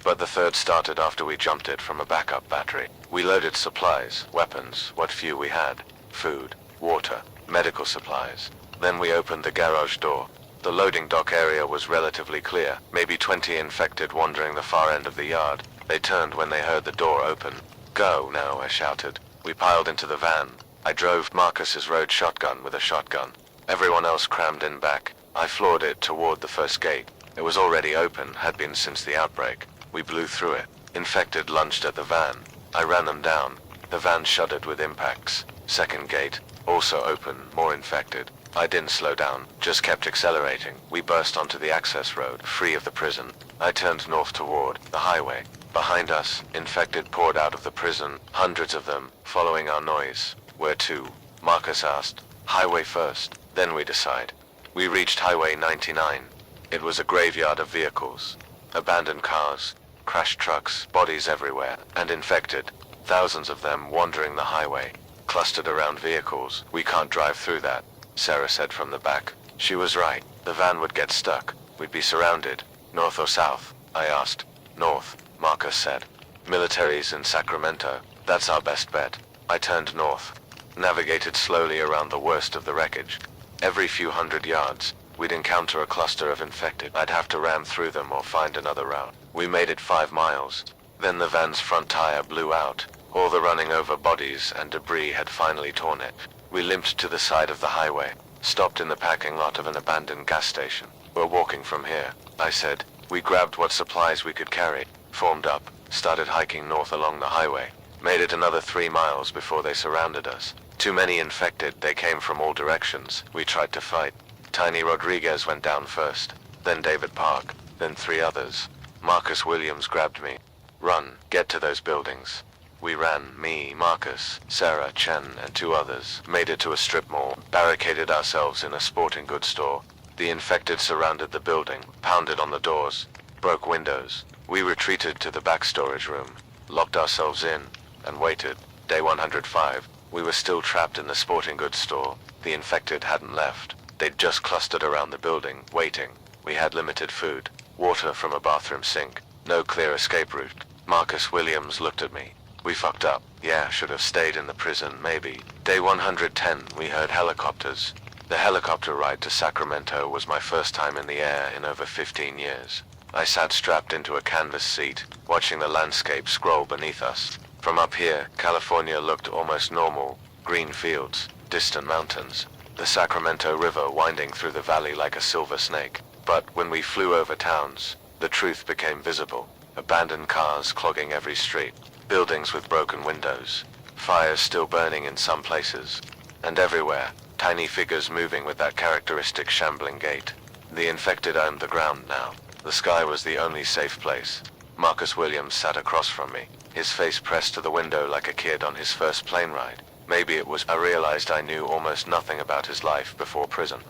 But the third started after we jumped it from a backup battery. We loaded supplies, weapons, what few we had, food, water, medical supplies. Then we opened the garage door. The loading dock area was relatively clear, maybe 20 infected wandering the far end of the yard. They turned when they heard the door open. Go now, I shouted. We piled into the van. I drove Marcus's road shotgun with a shotgun. Everyone else crammed in back. I floored it toward the first gate. It was already open, had been since the outbreak. We blew through it. Infected lunged at the van. I ran them down. The van shuddered with impacts. Second gate, also open, more infected. I didn't slow down, just kept accelerating. We burst onto the access road, free of the prison. I turned north toward the highway. Behind us, infected poured out of the prison, hundreds of them, following our noise. Where to? Marcus asked. Highway first, then we decide. We reached Highway 99. It was a graveyard of vehicles. Abandoned cars, crashed trucks, bodies everywhere, and infected. Thousands of them wandering the highway, clustered around vehicles. We can't drive through that, Sarah said from the back. She was right. The van would get stuck. We'd be surrounded. North or south? I asked. North, Marcus said. Military's in Sacramento. That's our best bet. I turned north. Navigated slowly around the worst of the wreckage. Every few hundred yards, we'd encounter a cluster of infected. I'd have to ram through them or find another route. We made it 5 miles. Then the van's front tire blew out. All the running over bodies and debris had finally torn it. We limped to the side of the highway, stopped in the parking lot of an abandoned gas station. We're walking from here, I said. We grabbed what supplies we could carry, formed up, started hiking north along the highway. Made it another 3 miles before they surrounded us. Too many infected, they came from all directions. We tried to fight. Tiny Rodriguez went down first, then David Park, then 3 others. Marcus Williams grabbed me. Run, get to those buildings. We ran, me, Marcus, Sarah, Chen, and 2 others. Made it to a strip mall, barricaded ourselves in a sporting goods store. The infected surrounded the building, pounded on the doors, broke windows. We retreated to the back storage room, locked ourselves in, and waited. Day 105. We were still trapped in the sporting goods store. The infected hadn't left. They'd just clustered around the building, waiting. We had limited food, water from a bathroom sink, no clear escape route. Marcus Williams looked at me. We fucked up. Yeah, should have stayed in the prison, maybe. Day 110, we heard helicopters. The helicopter ride to Sacramento was my first time in the air in over 15 years. I sat strapped into a canvas seat, watching the landscape scroll beneath us. From up here, California looked almost normal. Green fields, distant mountains, the Sacramento River winding through the valley like a silver snake. But when we flew over towns, the truth became visible. Abandoned cars clogging every street, buildings with broken windows, fires still burning in some places, and everywhere, tiny figures moving with that characteristic shambling gait. The infected owned the ground now. The sky was the only safe place. Marcus Williams sat across from me, his face pressed to the window like a kid on his first plane ride. Maybe it was I realized I knew almost nothing about his life before prison.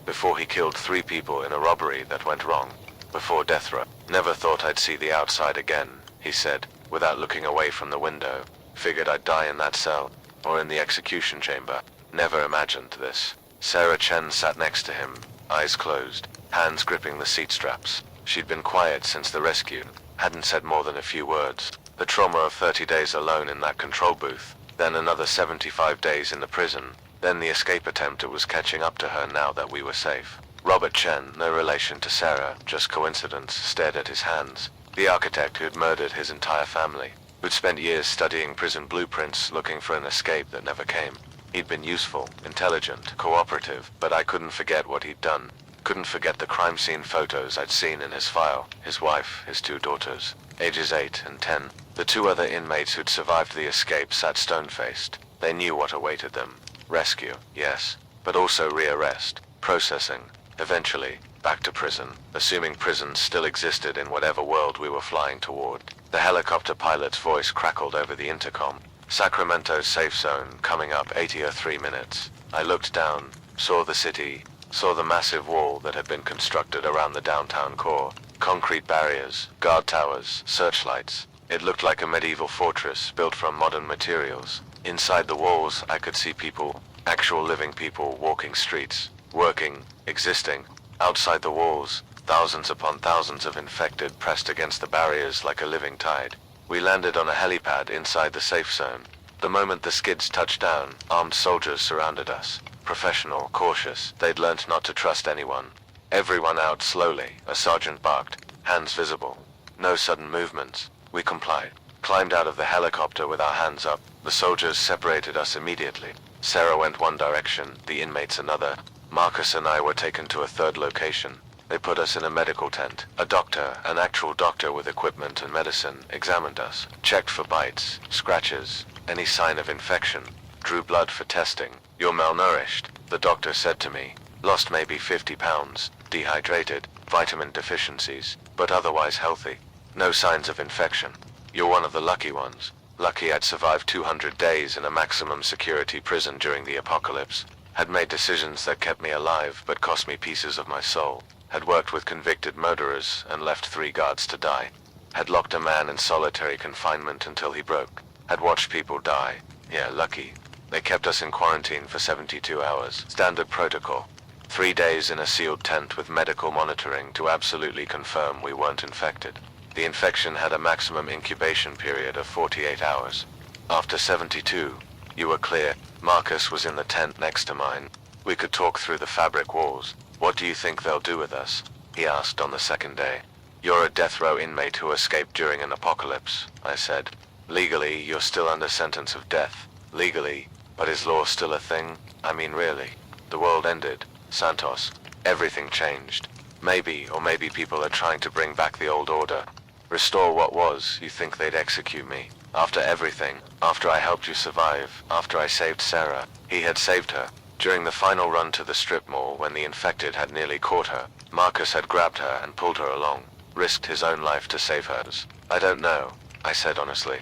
Before he killed 3 people in a robbery that went wrong. Before death row. Never thought I'd see the outside again, he said, without looking away from the window. Figured I'd die in that cell, or in the execution chamber. Never imagined this. Sarah Chen sat next to him, eyes closed, hands gripping the seat straps. She'd been quiet since the rescue, hadn't said more than a few words. The trauma of 30 days alone in that control booth, then another 75 days in the prison, then the escape attempt. It was catching up to her now that we were safe. Robert Chen, no relation to Sarah, just coincidence, stared at his hands. The architect who'd murdered his entire family, who'd spent years studying prison blueprints looking for an escape that never came. He'd been useful, intelligent, cooperative, but I couldn't forget what he'd done. Couldn't forget the crime scene photos I'd seen in his file, his wife, his 2 daughters, ages 8 and 10. The 2 other inmates who'd survived the escape sat stone-faced. They knew what awaited them. Rescue, yes, but also rearrest, processing, eventually, back to prison, assuming prisons still existed in whatever world we were flying toward. The helicopter pilot's voice crackled over the intercom. Sacramento's safe zone, coming up 83 minutes. I looked down, saw the city, saw the massive wall that had been constructed around the downtown core. Concrete barriers, guard towers, searchlights. It looked like a medieval fortress built from modern materials. Inside the walls, I could see people, actual living people walking streets, working, existing. Outside the walls, thousands upon thousands of infected pressed against the barriers like a living tide. We landed on a helipad inside the safe zone. The moment the skids touched down, armed soldiers surrounded us. Professional, cautious, they'd learnt not to trust anyone. Everyone out slowly, a sergeant barked, hands visible. No sudden movements. We complied. Climbed out of the helicopter with our hands up. The soldiers separated us immediately. Sarah went one direction, the inmates another. Marcus and I were taken to a 3rd location. They put us in a medical tent. A doctor, an actual doctor with equipment and medicine, examined us, checked for bites, scratches, any sign of infection, drew blood for testing. You're malnourished, the doctor said to me. Lost maybe 50 pounds, dehydrated, vitamin deficiencies, but otherwise healthy. No signs of infection. You're one of the lucky ones. Lucky I'd survived 200 days in a maximum security prison during the apocalypse. Had made decisions that kept me alive but cost me pieces of my soul. Had worked with convicted murderers and left 3 guards to die. Had locked a man in solitary confinement until he broke. Had watched people die. Yeah, lucky. They kept us in quarantine for 72 hours. Standard protocol. 3 days in a sealed tent with medical monitoring to absolutely confirm we weren't infected. The infection had a maximum incubation period of 48 hours. After 72, you were clear. Marcus was in the tent next to mine. We could talk through the fabric walls. What do you think they'll do with us? He asked on the 2nd day. You're a death row inmate who escaped during an apocalypse, I said. Legally, you're still under sentence of death. Legally, but is law still a thing? I mean really. The world ended. Santos. Everything changed. Maybe, or maybe people are trying to bring back the old order. Restore what was. You think they'd execute me? After everything, after I helped you survive, after I saved Sarah. He had saved her. During the final run to the strip mall when the infected had nearly caught her, Marcus had grabbed her and pulled her along, risked his own life to save hers. I don't know, I said honestly.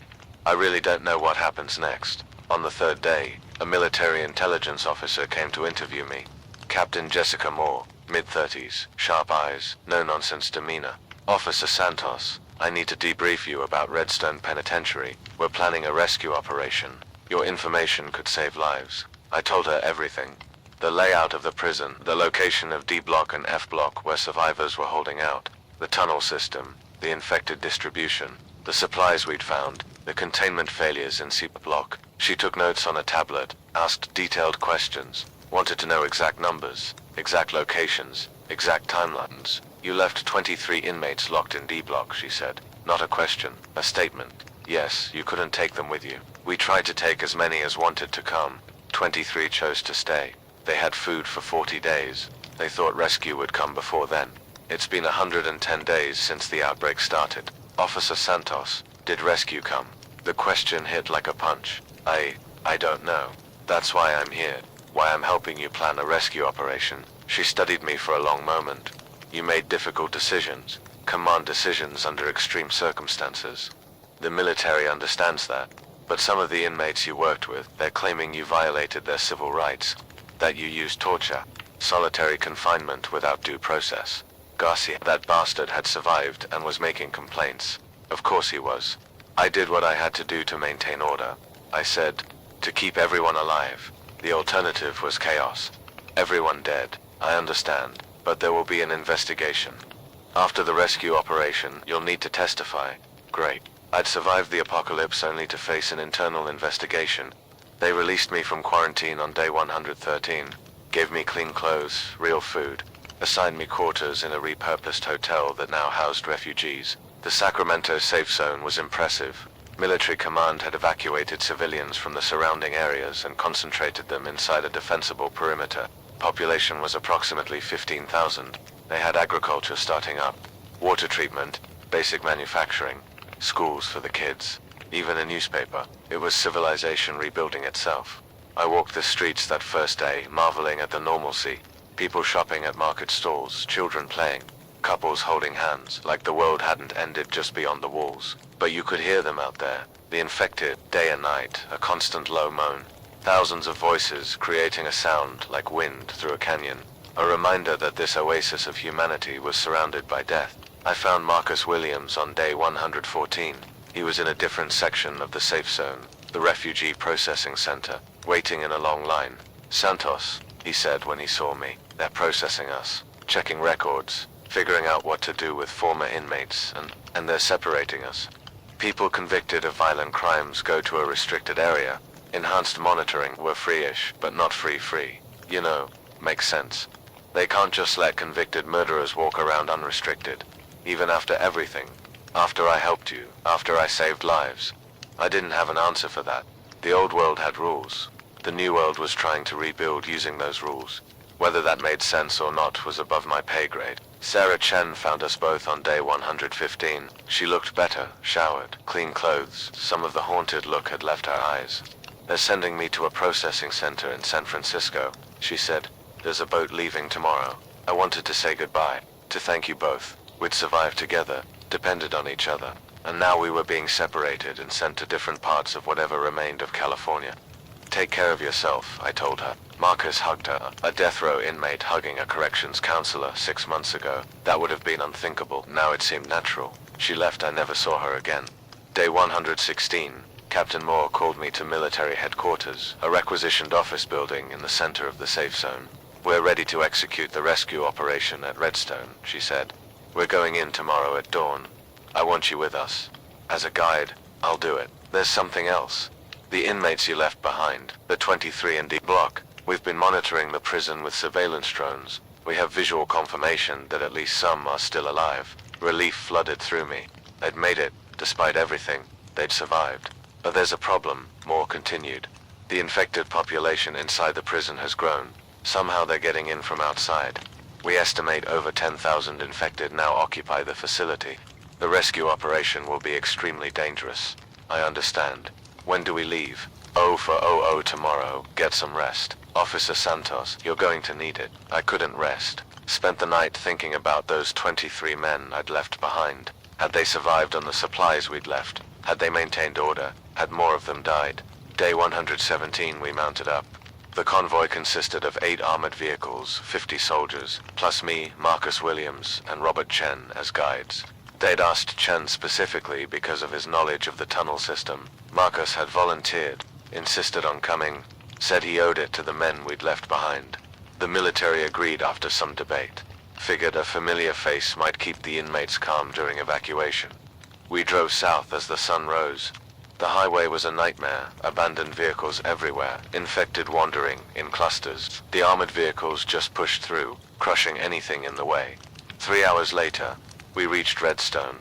I really don't know what happens next. On the 3rd day, a military intelligence officer came to interview me. Captain Jessica Moore, mid-30s, sharp eyes, no-nonsense demeanor. Officer Santos, I need to debrief you about Redstone Penitentiary. We're planning a rescue operation. Your information could save lives. I told her everything. The layout of the prison, the location of D block and F block where survivors were holding out, the tunnel system, the infected distribution, the supplies we'd found, the containment failures in C block. She took notes on a tablet, asked detailed questions, wanted to know exact numbers, exact locations, exact timelines. You left 23 inmates locked in D block, she said. Not a question, a statement. Yes, you couldn't take them with you. We tried to take as many as wanted to come. 23 chose to stay. They had food for 40 days. They thought rescue would come before then. It's been 110 days since the outbreak started. Officer Santos, did rescue come? The question hit like a punch. I don't know. That's why I'm here. Why I'm helping you plan a rescue operation. She studied me for a long moment. You made difficult decisions. Command decisions under extreme circumstances. The military understands that. But some of the inmates you worked with, they're claiming you violated their civil rights, that you used torture, solitary confinement without due process. Garcia, that bastard, had survived and was making complaints. Of course he was. I did what I had to do to maintain order. I said, to keep everyone alive. The alternative was chaos. Everyone dead. I understand, but there will be an investigation. After the rescue operation, you'll need to testify. Great. I'd survived the apocalypse only to face an internal investigation. They released me from quarantine on day 113, gave me clean clothes, real food, assigned me quarters in a repurposed hotel that now housed refugees. The Sacramento safe zone was impressive. Military command had evacuated civilians from the surrounding areas and concentrated them inside a defensible perimeter. Population was approximately 15,000. They had agriculture starting up, water treatment, basic manufacturing, schools for the kids, even a newspaper. It was civilization rebuilding itself. I walked the streets that first day, marveling at the normalcy. People shopping at market stalls, children playing, couples holding hands, like the world hadn't ended just beyond the walls. But you could hear them out there, the infected, day and night, a constant low moan. Thousands of voices creating a sound like wind through a canyon. A reminder that this oasis of humanity was surrounded by death. I found Marcus Williams on day 114. He was in a different section of the safe zone, the refugee processing center, waiting in a long line. Santos, he said when he saw me, they're processing us, checking records, figuring out what to do with former inmates, and they're separating us. People convicted of violent crimes go to a restricted area. Enhanced monitoring, we're free-ish, but not free. You know, makes sense. They can't just let convicted murderers walk around unrestricted. Even after everything. After I helped you. After I saved lives. I didn't have an answer for that. The old world had rules. The new world was trying to rebuild using those rules. Whether that made sense or not was above my pay grade. Sarah Chen found us both on day 115. She looked better, showered, clean clothes. Some of the haunted look had left her eyes. They're sending me to a processing center in San Francisco, she said. There's a boat leaving tomorrow. I wanted to say goodbye, to thank you both. We'd survived together, depended on each other, and now we were being separated and sent to different parts of whatever remained of California. Take care of yourself, I told her. Marcus hugged her, a death row inmate hugging a corrections counselor 6 months ago. That would have been unthinkable. Now it seemed natural. She left. I never saw her again. Day 116. Captain Moore called me to military headquarters, a requisitioned office building in the center of the safe zone. We're ready to execute the rescue operation at Redstone, she said. We're going in tomorrow at dawn. I want you with us. As a guide, I'll do it. There's something else. The inmates you left behind, the 23 and D block. We've been monitoring the prison with surveillance drones. We have visual confirmation that at least some are still alive. Relief flooded through me. They'd made it, despite everything. They'd survived. But there's a problem, Moore continued. The infected population inside the prison has grown. Somehow they're getting in from outside. We estimate over 10,000 infected now occupy the facility. The rescue operation will be extremely dangerous. I understand. When do we leave? 0 tomorrow. Get some rest. Officer Santos, you're going to need it. I couldn't rest. Spent the night thinking about those 23 men I'd left behind. Had they survived on the supplies we'd left? Had they maintained order? Had more of them died? Day 117 we mounted up. The convoy consisted of 8 armored vehicles, 50 soldiers, plus me, Marcus Williams, and Robert Chen as guides. They'd asked Chen specifically because of his knowledge of the tunnel system. Marcus had volunteered, insisted on coming, said he owed it to the men we'd left behind. The military agreed after some debate. Figured a familiar face might keep the inmates calm during evacuation. We drove south as the sun rose. The highway was a nightmare, abandoned vehicles everywhere, infected wandering in clusters. The armored vehicles just pushed through, crushing anything in the way. 3 hours later, we reached Redstone.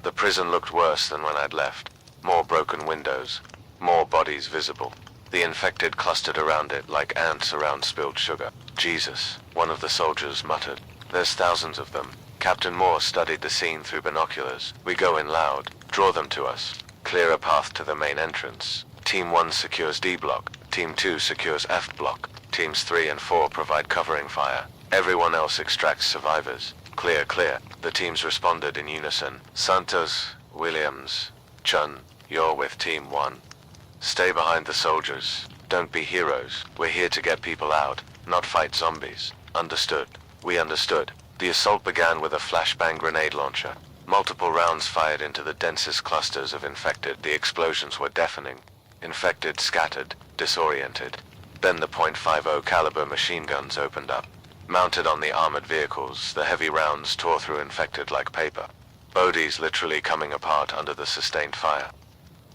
The prison looked worse than when I'd left. More broken windows, more bodies visible. The infected clustered around it like ants around spilled sugar. Jesus, one of the soldiers muttered. There's thousands of them. Captain Moore studied the scene through binoculars. We go in loud, draw them to us. Clear a path to the main entrance. Team 1 secures D block. Team 2 secures F block. Teams 3 and 4 provide covering fire. Everyone else extracts survivors. Clear, clear. The teams responded in unison. Santos, Williams, Chun, you're with Team 1. Stay behind the soldiers. Don't be heroes. We're here to get people out, not fight zombies. Understood. We understood. The assault began with a flashbang grenade launcher. Multiple rounds fired into the densest clusters of infected. The explosions were deafening. Infected scattered, disoriented. Then the .50 caliber machine guns opened up. Mounted on the armored vehicles, the heavy rounds tore through infected like paper. Bodies literally coming apart under the sustained fire.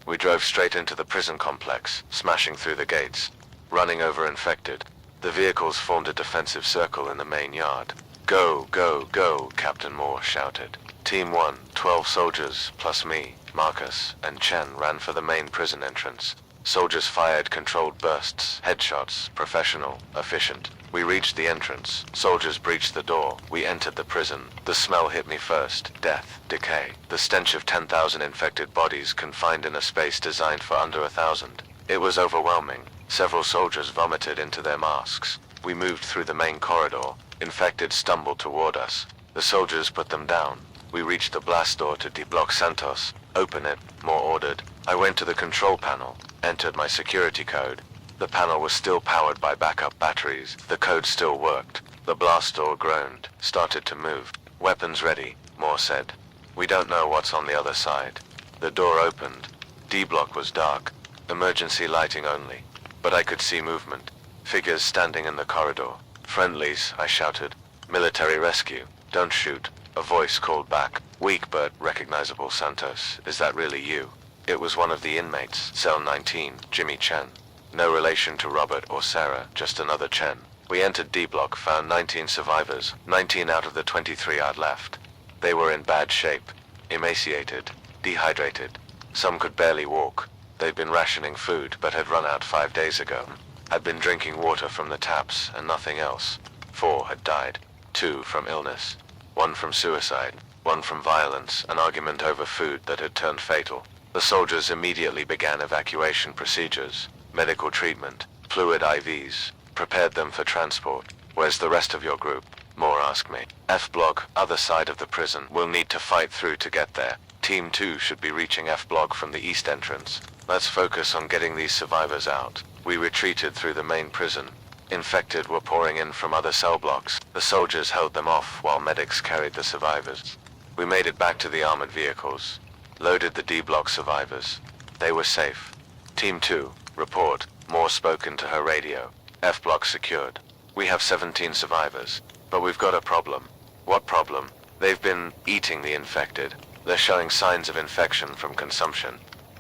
We drove straight into the prison complex, smashing through the gates, running over infected. The vehicles formed a defensive circle in the main yard. Go, go, go, Captain Moore shouted. Team 1, 12 soldiers, plus me, Marcus, and Chen ran for the main prison entrance. Soldiers fired controlled bursts, headshots, professional, efficient. We reached the entrance. Soldiers breached the door. We entered the prison. The smell hit me first. Death, decay. The stench of 10,000 infected bodies confined in a space designed for under 1,000. It was overwhelming. Several soldiers vomited into their masks. We moved through the main corridor. Infected stumbled toward us. The soldiers put them down. We reached the blast door to deblock Santos. Open it. More ordered. I went to the control panel. Entered my security code. The panel was still powered by backup batteries. The code still worked. The blast door groaned, started to move. Weapons ready, Moore said. We don't know what's on the other side. The door opened. D-block was dark. Emergency lighting only. But I could see movement. Figures standing in the corridor. Friendlies, I shouted. Military rescue. Don't shoot. A voice called back. Weak but recognizable. Santos, is that really you? It was one of the inmates, cell 19, Jimmy Chen. No relation to Robert or Sarah, just another Chen. We entered D-block, found 19 survivors. 19 out of the 23 I'd left. They were in bad shape. Emaciated. Dehydrated. Some could barely walk. They'd been rationing food, but had run out 5 days ago. Had been drinking water from the taps, and nothing else. 4 had died. 2 from illness. 1 from suicide. 1 from violence, an argument over food that had turned fatal. The soldiers immediately began evacuation procedures. Medical treatment, fluid IVs, prepared them for transport. Where's the rest of your group? Moore asked me. F block, other side of the prison. We'll need to fight through to get there. Team 2 should be reaching F block from the east entrance. Let's focus on getting these survivors out. We retreated through the main prison. Infected were pouring in from other cell blocks. The soldiers held them off while medics carried the survivors. We made it back to the armored vehicles. Loaded the D-block survivors. They were safe. Team 2, report. Moore spoke into her radio. F-block secured. We have 17 survivors. But we've got a problem. What problem? They've been eating the infected. They're showing signs of infection from consumption.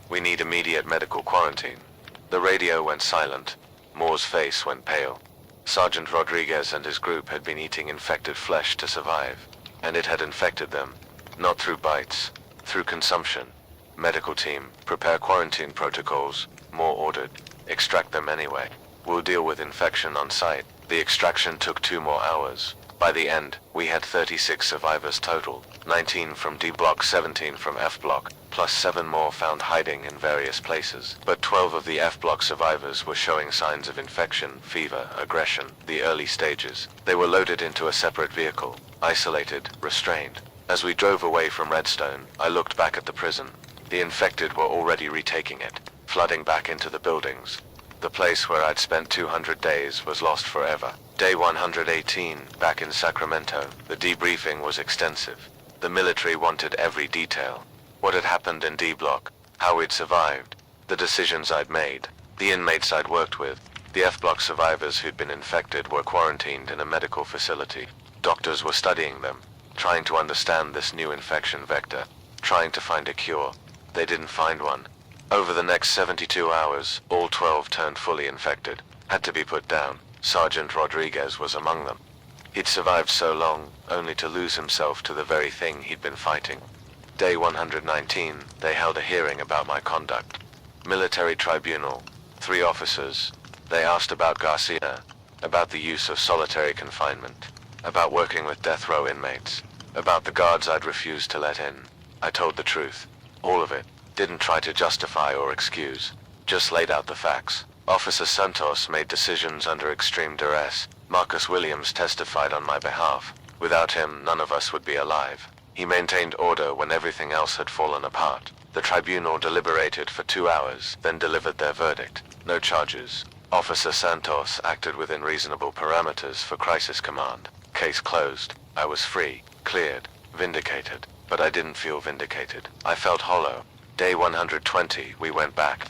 We need immediate medical quarantine. The radio went silent. Moore's face went pale. Sergeant Rodriguez and his group had been eating infected flesh to survive. And it had infected them. Not through bites. Through consumption. Medical team, prepare quarantine protocols. Moore ordered. Extract them anyway. We'll deal with infection on site. The extraction took 2 more hours. By the end, we had 36 survivors total. 19 from D block, 17 from F block, plus 7 more found hiding in various places. But 12 of the F block survivors were showing signs of infection, fever, aggression, the early stages. They were loaded into a separate vehicle, isolated, restrained. As we drove away from Redstone, I looked back at the prison. The infected were already retaking it, flooding back into the buildings. The place where I'd spent 200 days was lost forever. Day 118, back in Sacramento, the debriefing was extensive. The military wanted every detail. What had happened in D block, how we'd survived, the decisions I'd made, the inmates I'd worked with. The F block survivors who'd been infected were quarantined in a medical facility. Doctors were studying them, trying to understand this new infection vector, trying to find a cure. They didn't find one. Over the next 72 hours, all 12 turned fully infected, had to be put down. Sergeant Rodriguez was among them. He'd survived so long, only to lose himself to the very thing he'd been fighting. Day 119, they held a hearing about my conduct. Military tribunal, 3 officers. They asked about Garcia, about the use of solitary confinement, about working with death row inmates, about the guards I'd refused to let in. I told the truth. All of it. Didn't try to justify or excuse. Just laid out the facts. Officer Santos made decisions under extreme duress. Marcus Williams testified on my behalf. Without him, none of us would be alive. He maintained order when everything else had fallen apart. The tribunal deliberated for 2 hours, then delivered their verdict. No charges. Officer Santos acted within reasonable parameters for crisis command. Case closed. I was free, cleared, vindicated. But I didn't feel vindicated. I felt hollow. Day 120, we went back.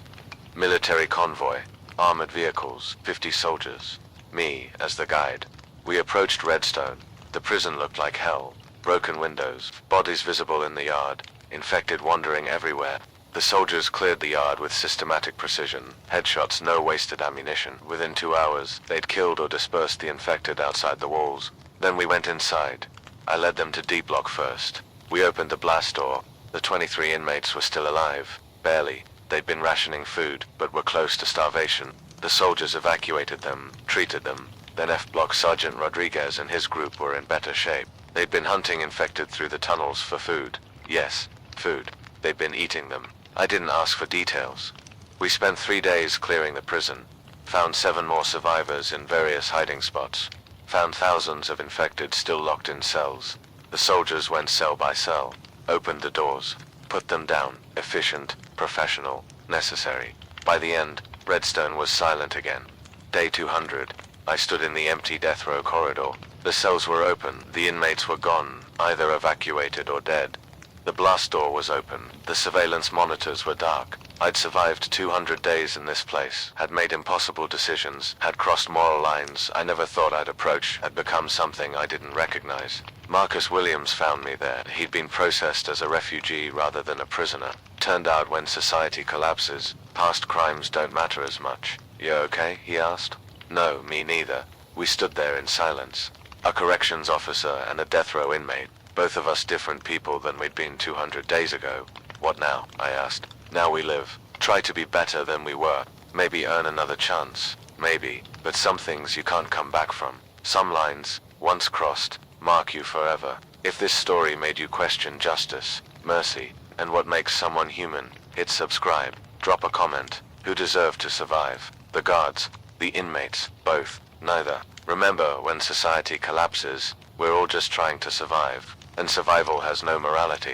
Military convoy, armored vehicles, 50 soldiers. Me as the guide. We approached Redstone. The prison looked like hell. Broken windows, bodies visible in the yard, infected wandering everywhere. The soldiers cleared the yard with systematic precision. Headshots, no wasted ammunition. Within 2 hours, they'd killed or dispersed the infected outside the walls. Then we went inside. I led them to D block first. We opened the blast door. The 23 inmates were still alive. Barely. They'd been rationing food, but were close to starvation. The soldiers evacuated them, treated them. Then F block Sergeant Rodriguez and his group were in better shape. They'd been hunting infected through the tunnels for food. Yes, food. They'd been eating them. I didn't ask for details. We spent 3 days clearing the prison. Found 7 more survivors in various hiding spots. Found thousands of infected still locked in cells. The soldiers went cell by cell. Opened the doors. Put them down. Efficient, professional, necessary. By the end, Redstone was silent again. Day 200. I stood in the empty death row corridor. The cells were open. The inmates were gone, either evacuated or dead. The blast door was open. The surveillance monitors were dark. I'd survived 200 days in this place, had made impossible decisions, had crossed moral lines I never thought I'd approach, had become something I didn't recognize. Marcus Williams found me there. He'd been processed as a refugee rather than a prisoner. Turned out when society collapses, past crimes don't matter as much. "You okay?" he asked. No, me neither. We stood there in silence. A corrections officer and a death row inmate. Both of us different people than we'd been 200 days ago. "What now?" I asked. "Now we live. Try to be better than we were. Maybe earn another chance. Maybe. But some things you can't come back from. Some lines, once crossed, mark you forever. If this story made you question justice, mercy, and what makes someone human, hit subscribe. Drop a comment. Who deserved to survive? The guards? The inmates? Both? Neither. Remember, when society collapses, we're all just trying to survive. And survival has no morality.